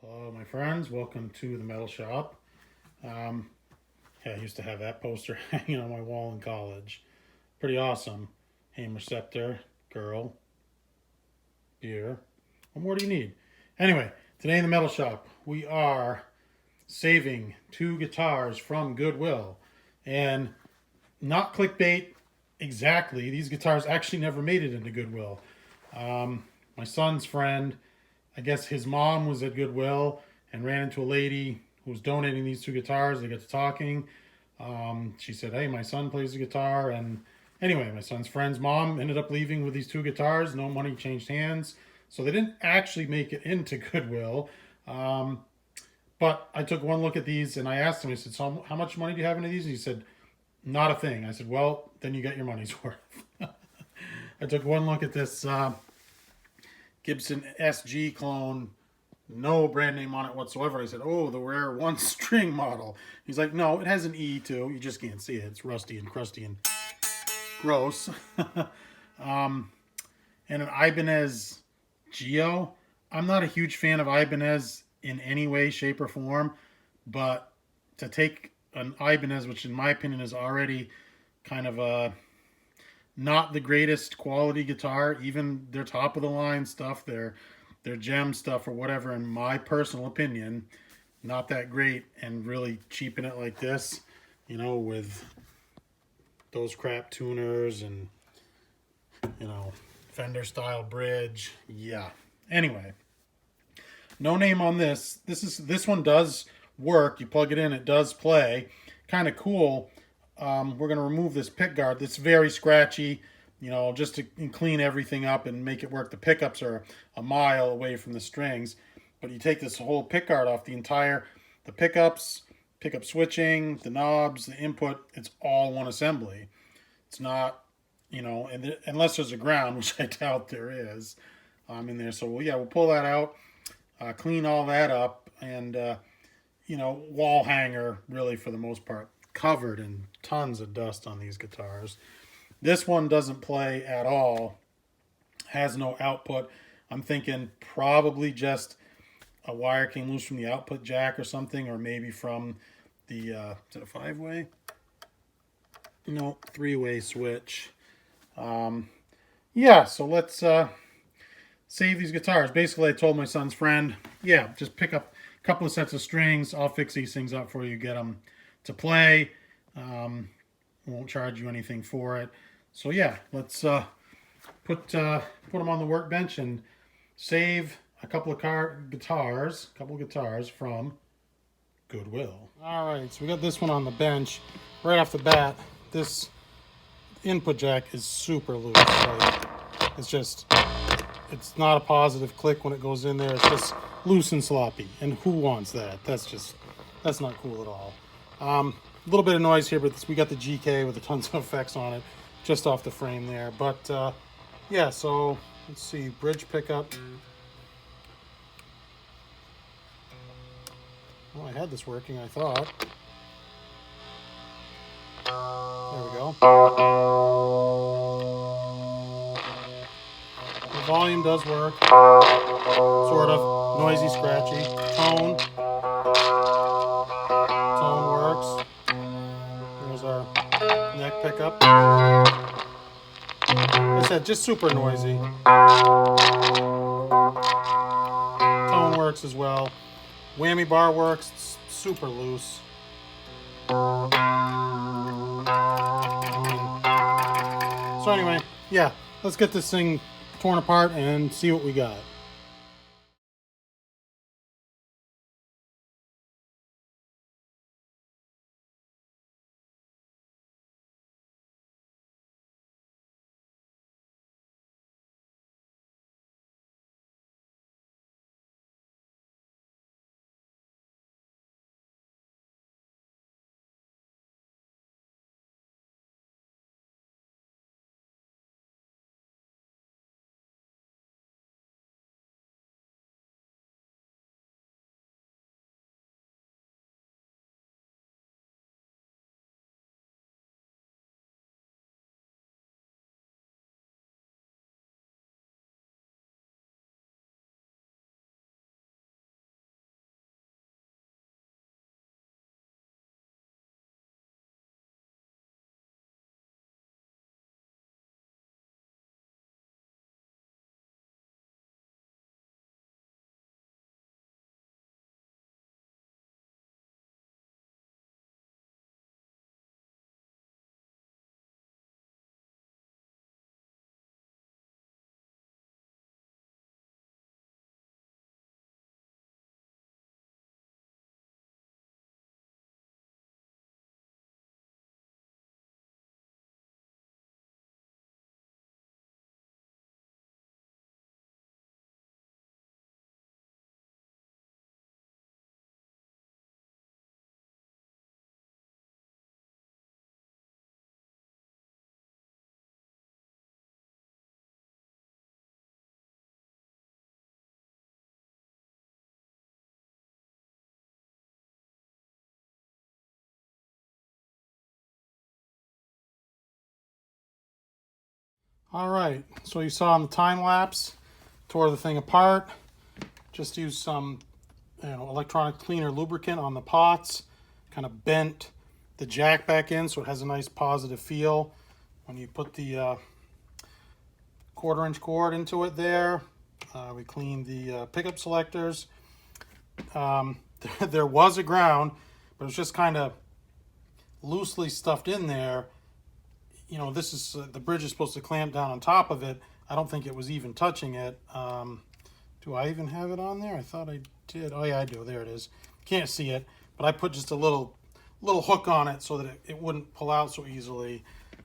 Hello, my friends. Welcome to the metal shop. Yeah, I used to have that poster hanging on my wall in college. Pretty awesome. Aim receptor, girl, beer. What more do you need? Anyway, today in the metal shop, we are saving two guitars from Goodwill. And not clickbait exactly, these guitars actually never made it into Goodwill. My son's friend, I guess his mom was at Goodwill and ran into a lady who was donating these two guitars. They got to talking. She said, "Hey, my son plays the guitar." And anyway, my son's friend's mom ended up leaving with these two guitars. No money changed hands. So they didn't actually make it into Goodwill. Um, but I took one look at these and I asked him, I said, "So how much money do you have into these?" And he said, "Not a thing." I said, "Well, then you get your money's worth." I took one look at this Gibson SG clone, no brand name on it whatsoever. I said, "Oh, the rare one string model." He's like, "No, it has an E too. You just can't see it. It's rusty and crusty and gross." And an Ibanez Geo. I'm not a huge fan of Ibanez in any way, shape, or form, but to take an Ibanez, which in my opinion is already kind of a not the greatest quality guitar, even their top of the line stuff, their gem stuff or whatever, in my personal opinion, not that great, and really cheapen it like this, with those crap tuners and Fender style bridge. Yeah. Anyway, no name on this. This one does work. You plug it in, it does play. Kind of cool. We're going to remove this pick guard. That's very scratchy, just to clean everything up and make it work. The pickups are a mile away from the strings, but you take this whole pick guard off, the pickups, pickup switching, the knobs, the input, it's all one assembly. It's not, unless there's a ground, which I doubt there is in there. So, yeah, we'll pull that out, clean all that up, and, wall hanger, really, for the most part, covered in tons of dust on these guitars. This one doesn't play at all, has no output. I'm thinking probably just a wire came loose from the output jack or something, or maybe from the, is it a 5-way? No, 3-way switch. Yeah, so let's save these guitars. Basically, I told my son's friend, yeah, just pick up a couple of sets of strings. I'll fix these things up for you, get them to play. Won't charge you anything for it. So yeah, let's put them on the workbench and save a couple of guitars from Goodwill. All right, so we got this one on the bench. Right off the bat, this input jack is super loose. Like, it's not a positive click when it goes in there. It's just loose and sloppy. And who wants that? That's not cool at all. A little bit of noise here, but we got the GK with a tons of effects on it just off the frame there. But yeah, so let's see, bridge pickup. Well, I had this working, I thought. There we go. The volume does work. Sort of. Noisy, scratchy. Tone works. There's our neck pickup. Like I said, just super noisy. Tone works as well. Whammy bar works. It's super loose. So anyway, yeah, let's get this thing torn apart and see what we got. All right, so you saw in the time lapse, tore the thing apart. Just used some, electronic cleaner lubricant on the pots. Kind of bent the jack back in so it has a nice positive feel when you put the 1/4-inch cord into it there. We cleaned the pickup selectors. There was a ground, but it was just kind of loosely stuffed in there. This is the bridge is supposed to clamp down on top of it. I don't think it was even touching it. Do I even have it on there? I thought I did. Oh yeah, I do. There it is. Can't see it, but I put just a little hook on it so that it wouldn't pull out so easily.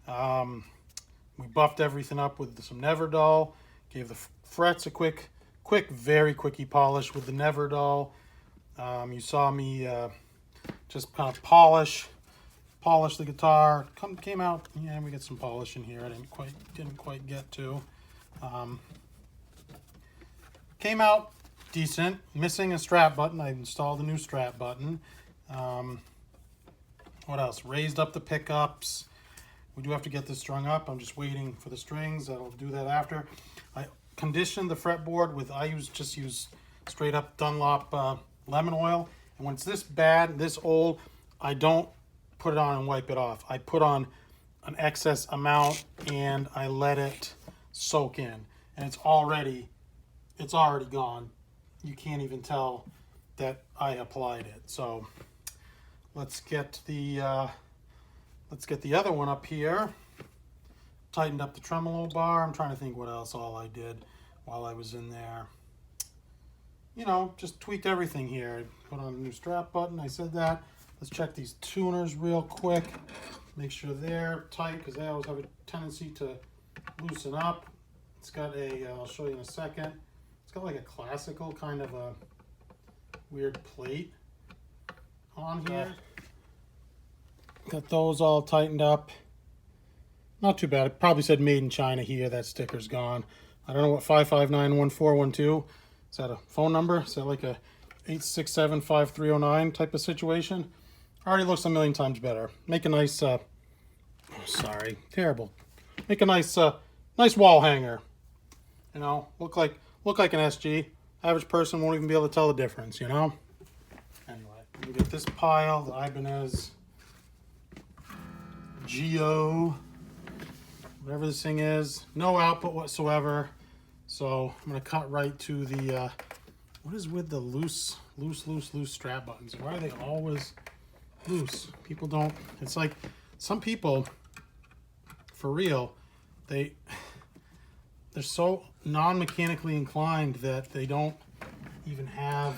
We buffed everything up with some Never-Dull. Gave the frets a quick, very quickie polish with the Never-Dull. You saw me just kind of polish the guitar. Came out. Yeah, we got some polish in here. I didn't quite get to. Came out decent. Missing a strap button. I installed a new strap button. What else? Raised up the pickups. We do have to get this strung up. I'm just waiting for the strings. I'll do that after. I conditioned the fretboard with, just use straight up Dunlop lemon oil. And when it's this bad, this old, I don't put it on and wipe it off. I put on an excess amount and I let it soak in. And it's already gone. You can't even tell that I applied it. So let's get the other one up here. Tightened up the tremolo bar. I'm trying to think what else all I did while I was in there. Just tweaked everything here. Put on a new strap button. I said that. Let's check these tuners real quick. Make sure they're tight because they always have a tendency to loosen up. It's got I'll show you in a second. It's got like a classical kind of a weird plate on here. Got those all tightened up. Not too bad. It probably said made in China here. That sticker's gone. I don't know what 5591412. Is that a phone number? Is that like a 8675309 type of situation? Already looks a million times better. Make a nice sorry, terrible. Make a nice wall hanger. Look like an SG. Average person won't even be able to tell the difference, Anyway, we get this pile, the Ibanez Geo, whatever this thing is. No output whatsoever. So I'm gonna cut right to the what is with the loose strap buttons? Why are they always loose? People don't. It's like some people, for real, they're so non-mechanically inclined that they don't even have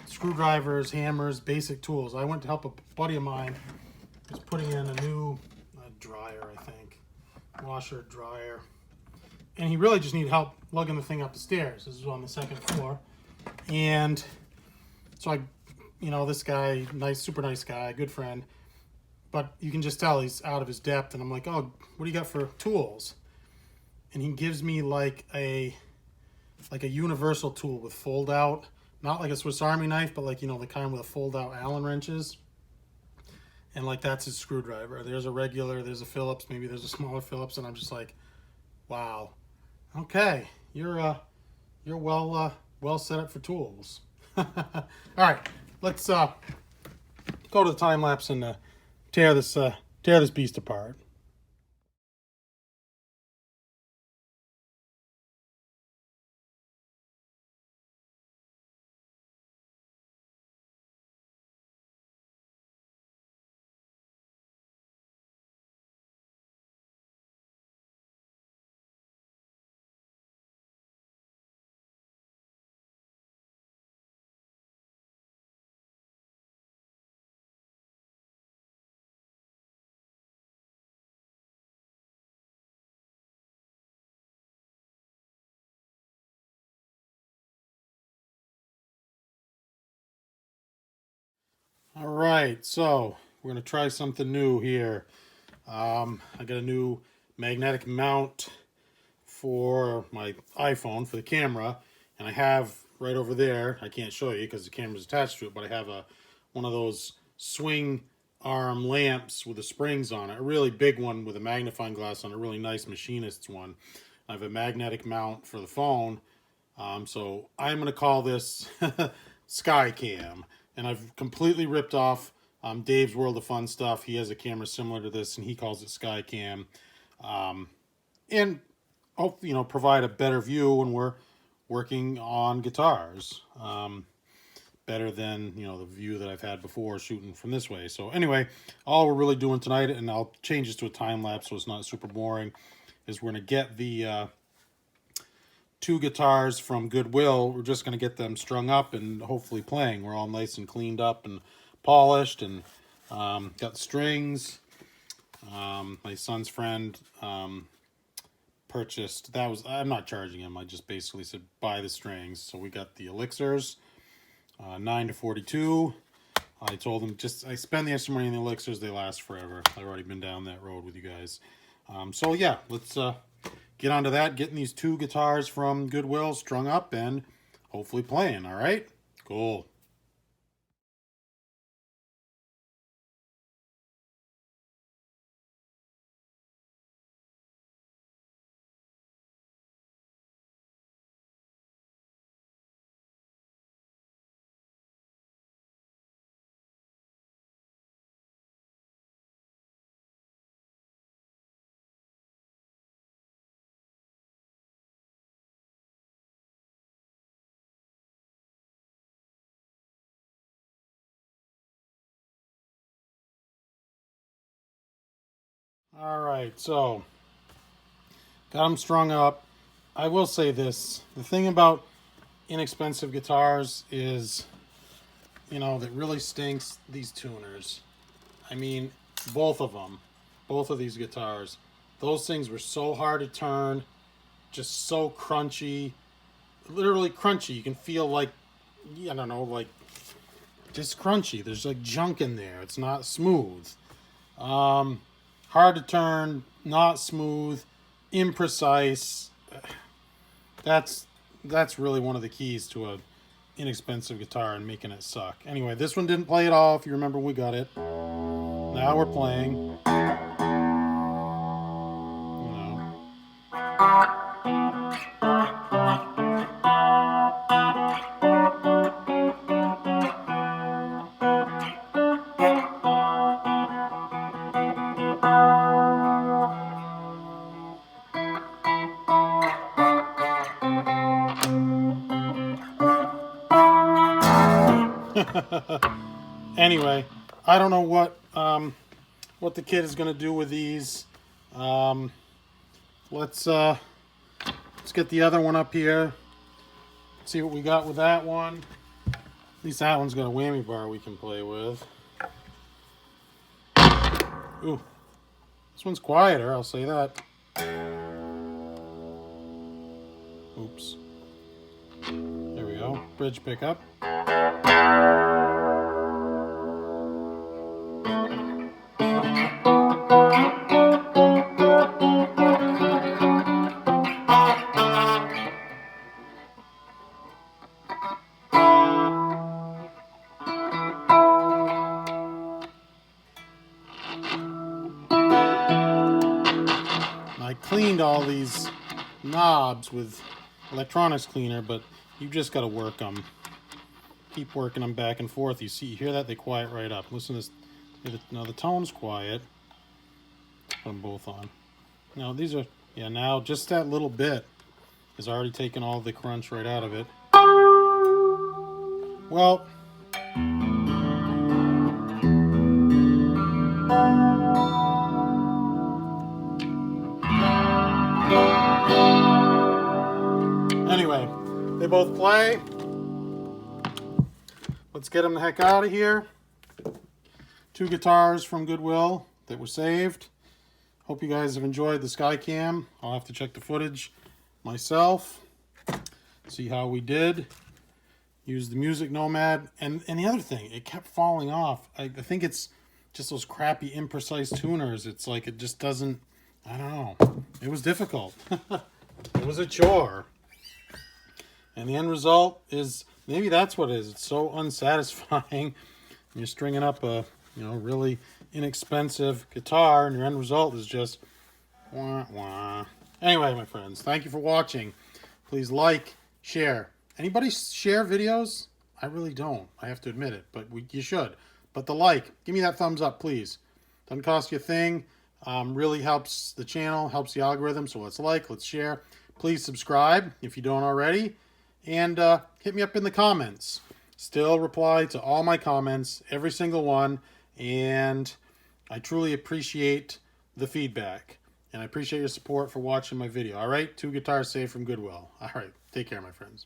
screwdrivers, hammers, basic tools. I went to help a buddy of mine who's putting in a new dryer, I think, washer dryer, and he really just needed help lugging the thing up the stairs. This is on the 2nd floor, and so this guy, super nice guy, good friend, but you can just tell he's out of his depth. And I'm like, oh, what do you got for tools? And he gives me like a universal tool with fold out, not like a Swiss Army knife, but like, the kind with a fold out Allen wrenches. And like, that's his screwdriver. There's a regular, there's a Phillips, maybe there's a smaller Phillips. And I'm just like, wow, okay, you're well set up for tools. All right, let's go to the time lapse and tear this beast apart. All right, so we're gonna try something new here. I got a new magnetic mount for my iPhone for the camera, and I have right over there, I can't show you because the camera's attached to it, but I have one of those swing arm lamps with the springs on it. A really big one with a magnifying glass on it, a really nice machinist's one. I have a magnetic mount for the phone. So I'm going to call this Skycam. And I've completely ripped off Dave's World of Fun stuff. He has a camera similar to this, and he calls it Skycam. And hope, provide a better view when we're working on guitars. Better than, the view that I've had before shooting from this way. So anyway, all we're really doing tonight, and I'll change this to a time lapse so it's not super boring, is we're going to get the 2 guitars from Goodwill. We're just going to get them strung up and hopefully playing. We're all nice and cleaned up and polished, and got strings. My son's friend purchased, I'm not charging him, I just basically said buy the strings. So we got the elixirs, 9 to 42. I told him I spend the extra money on the elixirs, they last forever. I've already been down that road with you guys. So yeah, let's get onto that, getting these 2 guitars from Goodwill strung up and hopefully playing. All right, cool. All right, so got them strung up. I will say this, the thing about inexpensive guitars is, that really stinks, these tuners. I mean, both of these guitars, those things were so hard to turn, just so crunchy, literally crunchy. You can feel like, I don't know, like just crunchy. There's like junk in there. It's not smooth. Hard to turn, not smooth, imprecise. That's really one of the keys to a inexpensive guitar and making it suck. Anyway, this one didn't play at all, if you remember when we got it. Now we're playing. Anyway, I don't know what the kid is going to do with these. Let's get the other one up here. See what we got with that one. At least that one's got a whammy bar we can play with. Ooh, this one's quieter, I'll say that. Oops. There we go. Bridge pickup. I cleaned all these knobs with electronics cleaner, but you just got to work them. Keep working them back and forth. You hear that? They quiet right up. Listen to this. Now the tone's quiet. Put them both on. Now these are, now just that little bit is already taking all the crunch right out of it. Well, anyway, they both play. Let's get them the heck out of here. 2 guitars from Goodwill that were saved. Hope you guys have enjoyed the Skycam. I'll have to check the footage myself, see how we did. Use the Music Nomad. And the other thing, it kept falling off. I think it's just those crappy, imprecise tuners. It's like it just doesn't, I don't know. It was difficult. It was a chore. And the end result is, maybe that's what it is. It's so unsatisfying. You're stringing up a You know, really inexpensive guitar, and your end result is just wah wah. Anyway, my friends, thank you for watching. Please like, share. Anybody share videos? I really don't. I have to admit it, but you should. But the like, give me that thumbs up, please. Doesn't cost you a thing. Really helps the channel, helps the algorithm. So let's like, let's share. Please subscribe if you don't already. And hit me up in the comments. Still reply to all my comments, every single one. And I truly appreciate the feedback. And I appreciate your support for watching my video. All right? 2 guitars saved from Goodwill. All right. Take care, my friends.